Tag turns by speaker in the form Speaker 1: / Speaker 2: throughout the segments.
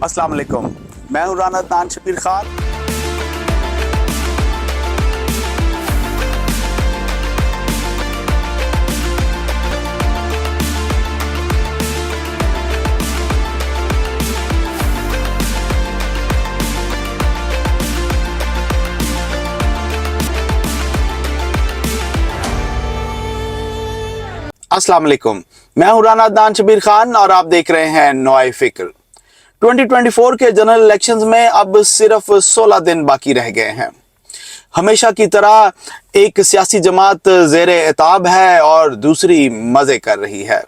Speaker 1: अस्सलाम वालेकुम, मैं हूँ राना अदनान शबीर खान। अस्सलाम वालेकुम, मैं हूँ राना अदनान शबीर खान और आप देख रहे हैं नौए फिक्र। 2024 के जनरल इलेक्शंस में अब सिर्फ 16 दिन बाकी रह गए हैं। हमेशा की तरह एक सियासी जमात ज़ेरे एताब है और दूसरी मज़े कर रही है।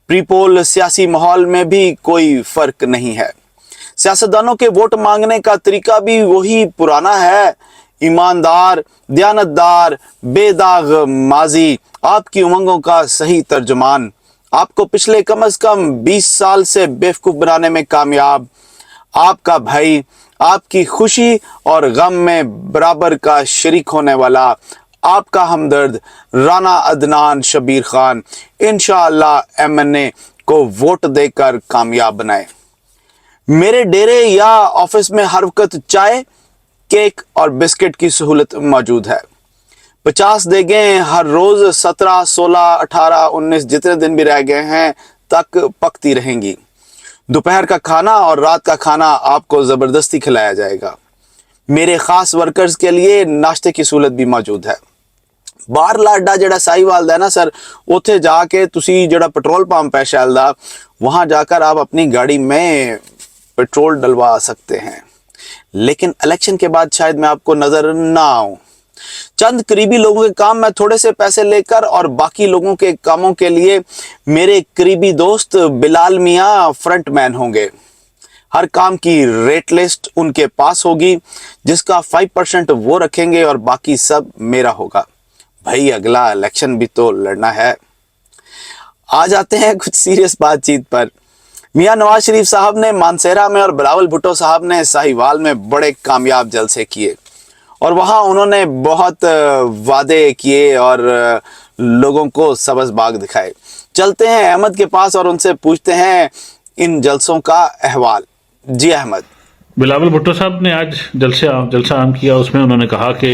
Speaker 1: प्री पोल सियासी माहौल में भी कोई फ़र्क नहीं है। सियासतदानों के वोट मांगने का तरीका भी वही पुराना है। ईमानदार, दयानतदार, बेदाग माजी, आपकी उमंगों का सही तर्जुमान, आपको पिछले कम से कम 20 साल से बेवकूफ़ बनाने में कामयाब, आपका भाई, आपकी खुशी और गम में बराबर का शरीक होने वाला, आपका हमदर्द राना अदनान शबीर खान इंशाअल्लाह MNA को वोट देकर कामयाब बनाए। मेरे डेरे या ऑफिस में हर वक्त चाय, केक और बिस्किट की सहूलत मौजूद है। 50 देगें हर रोज 17, 16, 18, 19 जितने दिन भी रह गए हैं तक पकती रहेंगी। दोपहर का खाना और रात का खाना आपको ज़बरदस्ती खिलाया जाएगा। मेरे ख़ास वर्कर्स के लिए नाश्ते की सहूलत भी मौजूद है। बाहरला अड्डा ਜਿਹੜਾ ਸਾਹੀਵਾਲ ਦਾ ਨਾ ਸਰ, ਉੱਥੇ ਜਾ ਕੇ ਤੁਸੀਂ ਜਿਹੜਾ पेट्रोल पंप है शैल दा, वहाँ जाकर आप अपनी गाड़ी में पेट्रोल डलवा सकते हैं। लेकिन इलेक्शन के बाद शायद मैं आपको नजर ना आऊं। चंद करीबी लोगों के काम में थोड़े से पैसे लेकर और बाकी लोगों के कामों के लिए मेरे करीबी दोस्त बिलाल मियाँ फ्रंट मैन होंगे। हर काम की रेट लिस्ट उनके पास होगी, जिसका 5% वो रखेंगे और बाकी सब मेरा होगा। भाई अगला इलेक्शन भी तो लड़ना है। आ जाते हैं कुछ सीरियस बातचीत पर। मियाँ नवाज शरीफ साहब ने मानसेरा में और बिलावल भुट्टो साहब ने साहिवाल में बड़े कामयाब जलसे किए और वहाँ उन्होंने बहुत वादे किए और लोगों को सब्ज़ बाग दिखाए। चलते हैं अहमद के पास और उनसे पूछते हैं इन जलसों का अहवाल। जी अहमद।
Speaker 2: बिलावल भुट्टो साहब ने आज जलसा आम किया। उसमें उन्होंने कहा कि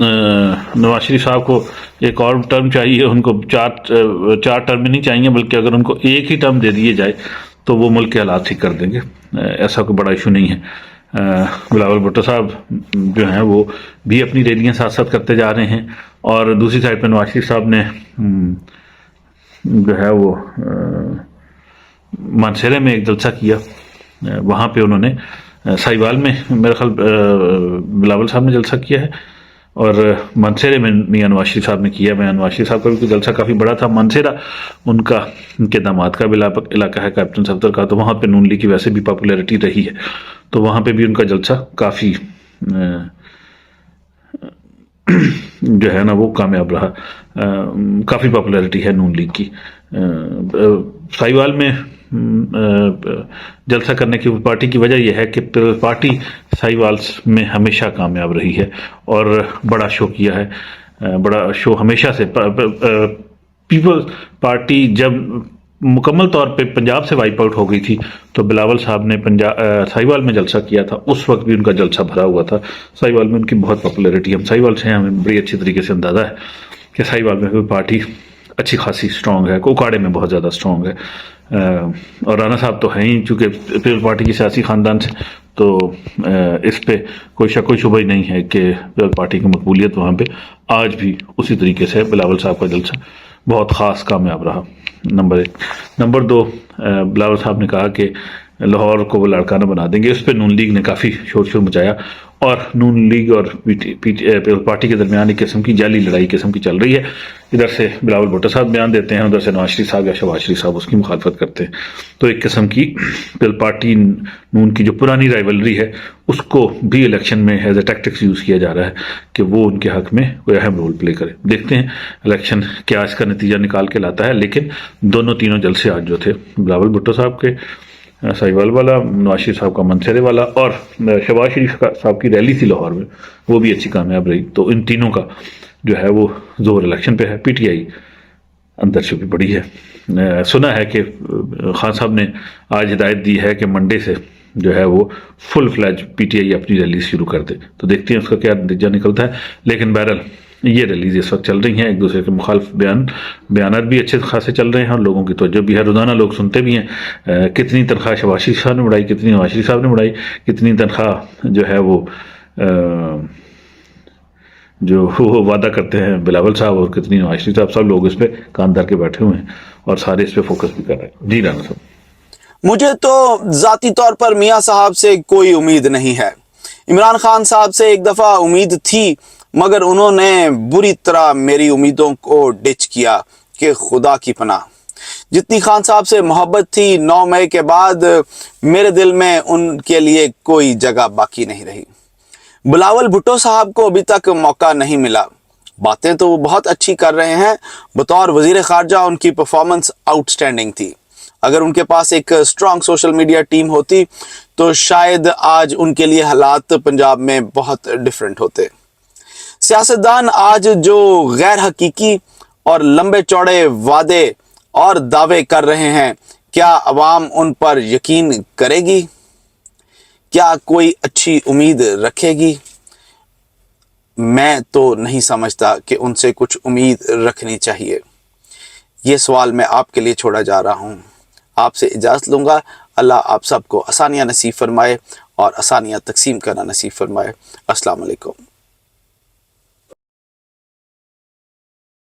Speaker 2: नवाज शरीफ साहब को एक और टर्म चाहिए। उनको चार टर्म नहीं चाहिए, बल्कि अगर उनको एक ही टर्म दे दिए जाए तो वो मुल्क के हालात ठीक कर देंगे। ऐसा कोई बड़ा इशू नहीं है। बिलावल भुट्टो साहब जो हैं वो भी अपनी रैलियां साथ साथ करते जा रहे हैं और दूसरी साइड पर नवाज शरीफ साहब ने जो है वो मानसेरे में एक जलसा किया। वहाँ पे उन्होंने साहिवाल में मेरे ख्याल बिलावल साहब ने जलसा किया है और मानसेरे में मियाँ नवाज शरीफ साहब ने किया। मियाँ नवाज शरीफ साहब का भी जलसा काफ़ी बड़ा था। मानसेरा उनके दामाद का भी इलाका है, कैप्टन सफदर का, तो वहाँ पे नून लीग की वैसे भी पॉपुलैरिटी रही है, तो वहाँ पे भी उनका जलसा काफ़ी जो है ना वो कामयाब रहा। काफ़ी पॉपुलैरिटी है नून लीग की। साहिवाल में जलसा करने की पार्टी की वजह यह है कि पार्टी साहिवाल में हमेशा कामयाब रही है और बड़ा शो किया है। बड़ा शो हमेशा से पीपल्स पार्टी जब मुकम्मल तौर पे पंजाब से वाइप आउट हो गई थी तो बिलावल साहब ने साहिवाल में जलसा किया था। उस वक्त भी उनका जलसा भरा हुआ था। साहिवाल में उनकी बहुत पॉपुलैरिटी है। हम साहिवाल से हमें बड़ी अच्छी तरीके से अंदाज़ा है कि साहिवाल में कोई पार्टी अच्छी खासी स्ट्रॉन्ग है, कोकाड़े में बहुत ज़्यादा स्ट्रॉन्ग है। और राना साहब तो हैं ही चूँकि पीपल्स पार्टी की सियासी ख़ानदान से, तो इस पे कोई शक कोई शुबा ही नहीं है कि पीपल्स पार्टी की मकबूलियत वहाँ पे आज भी उसी तरीके से है। बिलावल साहब का जलसा बहुत ख़ास कामयाब रहा, नंबर 1। नंबर 2, बिलावल साहब ने कहा कि लाहौर को वो लड़काना बना देंगे। उस पर नून लीग ने काफ़ी शोर मचाया और नून लीग और पीपल्स पार्टी के दरमियान एक किस्म की जाली लड़ाई किस्म की चल रही है। इधर से बिलावल भुट्टो साहब बयान देते हैं, उधर से नवाज शरीफ साहब या शहबाज शरीफ साहब उसकी मुखालफत करते हैं। तो एक किस्म की पीपल्स पार्टी नून की जो पुरानी राइवलरी है उसको भी इलेक्शन में एज ए टैक्टिक्स यूज़ किया जा रहा है कि वो उनके हक में कोई अहम रोल प्ले करे। देखते हैं इलेक्शन क्या इसका नतीजा निकाल के लाता है। लेकिन दोनों तीनों जलसे आज जो थे, बिलावल भुट्टो साहब के साहिवाल वाला, नवाज शरीफ साहब का मनसेरे वाला और शहबाज शरीफ साहब की रैली थी लाहौर में, वो भी अच्छी कामयाब रही। तो इन तीनों का जो है वो जोर इलेक्शन पे है। PTI अंदर से भी बड़ी है। सुना है कि खान साहब ने आज हिदायत दी है कि मंडे से जो है वो फुल फ्लैज पीटीआई अपनी रैली शुरू कर दे। तो देखते हैं उसका क्या नतीजा निकलता है। लेकिन बहरहाल ये रैलीज इस वक्त चल रही हैं, एक दूसरे के मुखालिफ बयानात भी अच्छे खासे चल रहे हैं और लोगों की तवज्जो भी है। रोज़ाना लोग सुनते भी हैं कितनी तनख्वाह शहबाज शरीफ साहब ने बढ़ाई, कितनी नवाज शरीफ साहब ने बढ़ाई, कितनी तनख्वाह जो है वो वादा करते हैं बिलावल साहब और कितनी नवाज शरीफ साहब। सब लोग इस पे कान धर के बैठे हुए हैं और सारे इस पे फोकस भी कर रहे हैं। जी राना साहब।
Speaker 1: मुझे तो जाती तौर पर मियां साहब से कोई उम्मीद नहीं है। इमरान खान साहब से एक दफा उम्मीद थी, मगर उन्होंने बुरी तरह मेरी उम्मीदों को डिच किया कि खुदा की पनाह। जितनी खान साहब से मोहब्बत थी, 9 मई के बाद मेरे दिल में उनके लिए कोई जगह बाकी नहीं रही। बिलावल भुट्टो साहब को अभी तक मौका नहीं मिला। बातें तो वो बहुत अच्छी कर रहे हैं, बतौर वजीर खारजा उनकी परफॉर्मेंस आउटस्टैंडिंग थी। अगर उनके पास एक स्ट्रांग सोशल मीडिया टीम होती तो शायद आज उनके लिए हालात पंजाब में बहुत डिफरेंट होते। सियासतदान आज जो गैर हकीकी और लंबे चौड़े वादे और दावे कर रहे हैं, क्या अवाम उन पर यकीन करेगी? क्या कोई अच्छी उम्मीद रखेगी? मैं तो नहीं समझता कि उनसे कुछ उम्मीद रखनी चाहिए। ये सवाल मैं आपके लिए छोड़ा जा रहा हूँ। आपसे इजाज़त लूँगा। अल्लाह आप सबको आसानियाँ नसीब फरमाए और आसानियाँ तकसीम करना नसीब फरमाए। अस्सलाम वालेकुम।